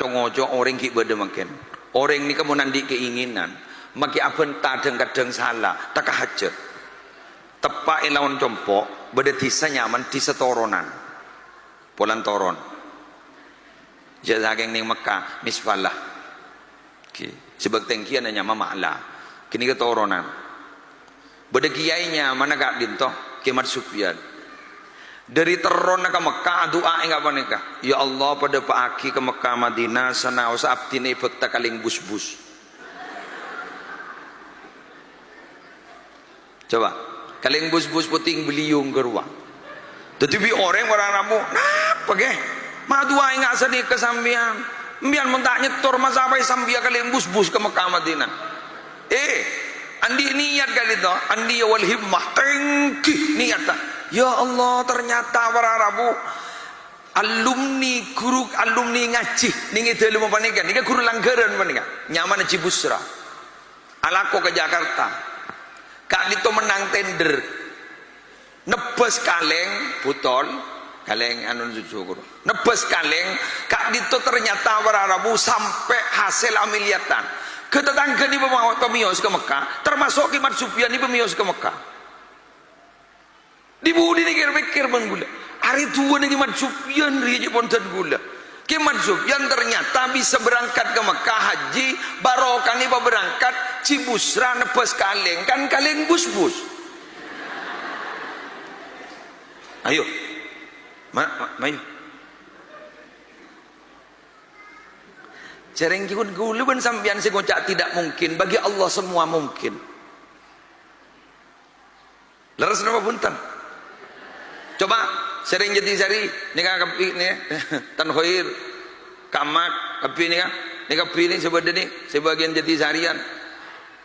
ngojo orang ki beda makin orang ni kamu nandi keinginan maki apa kadang-kadang salah tak hajat tepak ilawan compok beda tisa nyaman tisa toronan polan toron jazageng ning Mekah misfalah sebab tengkian hanya ma'la kini ke toronan beda kiainya mana gak dinto Kimat Sufyan dari teron ke Mekah doa enggak panika ya Allah pada Pak Aki ke Mekah Madinah sana usa abtine bekta kaling bus-bus coba kaling bus-bus puting beliung gerwa tetapi orang ramu napa ge ma doa enggak sedih ke sambian mbian mun tak nyetor masa apa sambia kaling bus-bus ke Mekah Madinah andi niat kali itu andi wal himmah tengki niat ya Allah ternyata para Rabu guru alumni ngaji ningi telu panika nika guru langgaran panika nyaman Cibusra alako ke Jakarta kak dito menang tender nebes kaleng butol kaleng anu syukur nebes kaleng kak dito ternyata para Rabu sampai hasil amiliatan ke tetangga ni pemios ke Mekah termasuk Kimat Sufyan ni pemios ke Mekah dibudi ni kira-kira pun gula hari tua ni Kimat Sufyan riye ponten gula Kimat Sufyan ternyata bisa berangkat ke Mekah haji barokah ni berangkat Cibusra nepes kaleng kan kaleng bus-bus ayo mayu cereng kikun gula ben sambian segocak tidak mungkin bagi Allah semua mungkin leres nama punten coba sering jadi sari nika kapi ni tan khair kamat kapi nika pilih sebagian jadi sarian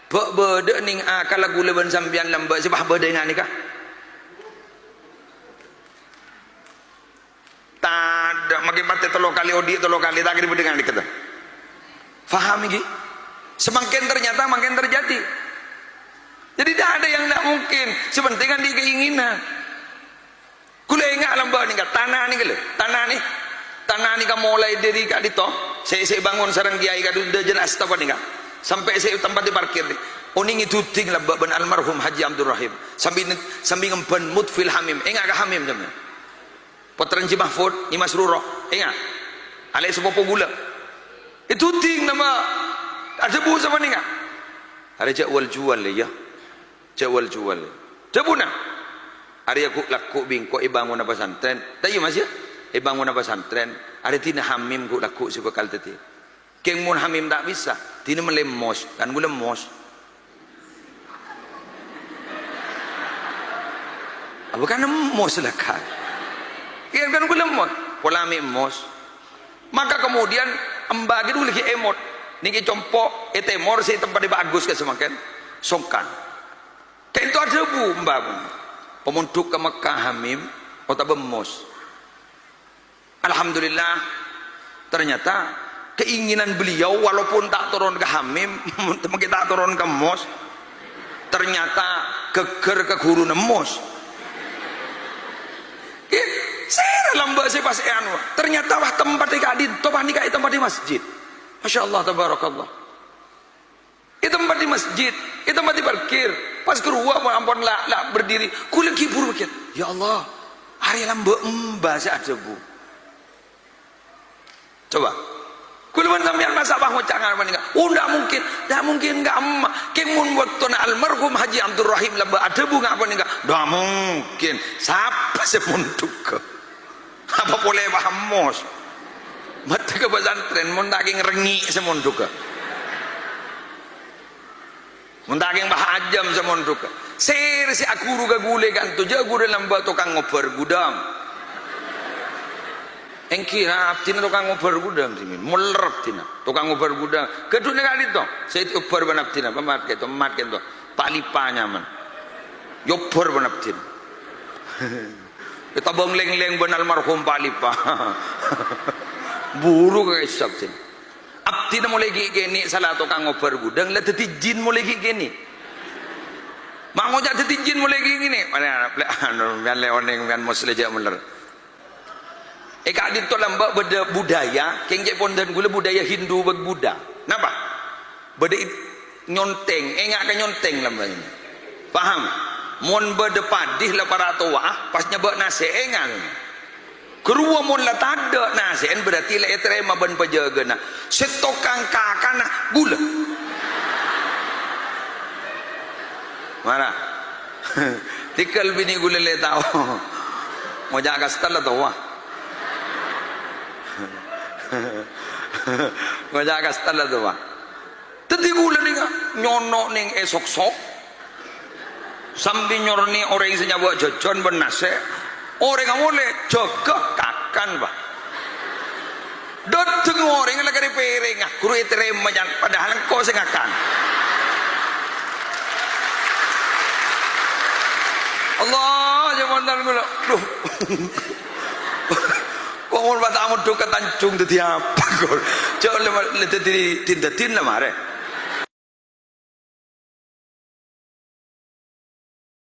beda ning akal gula ben sambian lamba sebah beda dengan nika tak makin mati tolong kali odi tolong kali tak kira dengan nika faham ini semakin ternyata makin terjadi jadi tidak ada yang tidak mungkin sepentingan di keinginan kula ingat lamba ni tanah ni kele tanah ni mulai dari kak dito saya bangun sarang kiai kadu udah jelas apa ni sampai saya tempat di parkir ni oning itu ting lamba ben almarhum Haji Abdul Rahim sambil ngempen mutfil hamim ingat ke hamim jamnya potran Ji Mahfud ni Masruro ingat alai sepopo gula itu ting nama ada bu sama ni enggak ada jawal jual ya jawal jual jabuna hari aku laku bingko ibangun apa santren tahu mas ya ibangun apa santren ada tina hamim ku laku si bekal tadi keng mun hamim tak bisa tina melemos kan gula mos apa kan mos lah kan gula mos pola mos maka kemudian embagi dulu lagi emot niki compok etemor si tempat di bagus ke semakin songkan kayak itu ada bu mbak pemunduk ke Mekah hamim kota bemos alhamdulillah ternyata keinginan beliau walaupun tak turun ke hamim mungkin tak turun ke mos ternyata geger ke guru nemos saya lamba saya pas anu ternyata wah tempat di kadin topah nikah tempat di masjid Masya Allah tabarakallah itu tempat di masjid itu tempat di parkir pas keluar ampun lah berdiri kula kibur begitu ya Allah hari lamba saya ada bu coba kula sampean masa bah ngocangan menika enggak mungkin enggak emak kemun waktu almarhum Haji Abdul Rahim lamba ada bu enggak apa enggak enggak mungkin siapa sepunduk apa boleh paham mos mata ke pesantren mun daging rengi semunduk mun daging bahajam semunduk ser si akuru ga gule kan tu jago dalam batu kang ngoper gudam engkira tina tukang ngoper gudam simin mulerep tina tukang ngoper gudam kedune kali to saya oper banap tina pamat ke to mat ke to palipanya man yoper banap tina kita bongleng-leng ben almarhum palipa buru ke isap abdi na mulai gini salah tukang ngoper gudang lah teti jin mulai gini mak ngojak teti jin mulai gini mana leoneng kan mos leja meler Eka adit to lamba beda budaya, kengge pondan gula budaya Hindu bag Buddha. Napa? Beda nyonteng, enggak kan nyonteng lamba ini. Paham? Mon beda padih la para toa, pas nyebak nase engang. Kerua mon la tada nase, berarti la etrema ban pajagana. Setokang kakana gula. Mana? Tikal bini gula le tao. Mau jaga setelah toa. Mau jaga setelah toa. Tadi gula nih nyono ning esok-sok. Sambil nyorni orang yang senyawa jajan bernase. Orang yang boleh jaga kakan bah. Dateng orang yang lagi piring ah, kuru terima jangan padahal kau sengakan. Allah jangan dan gula. Duh. Kau mau bata amat doka tancung tu tiap. Kau, jangan lepas tindatin lah mare.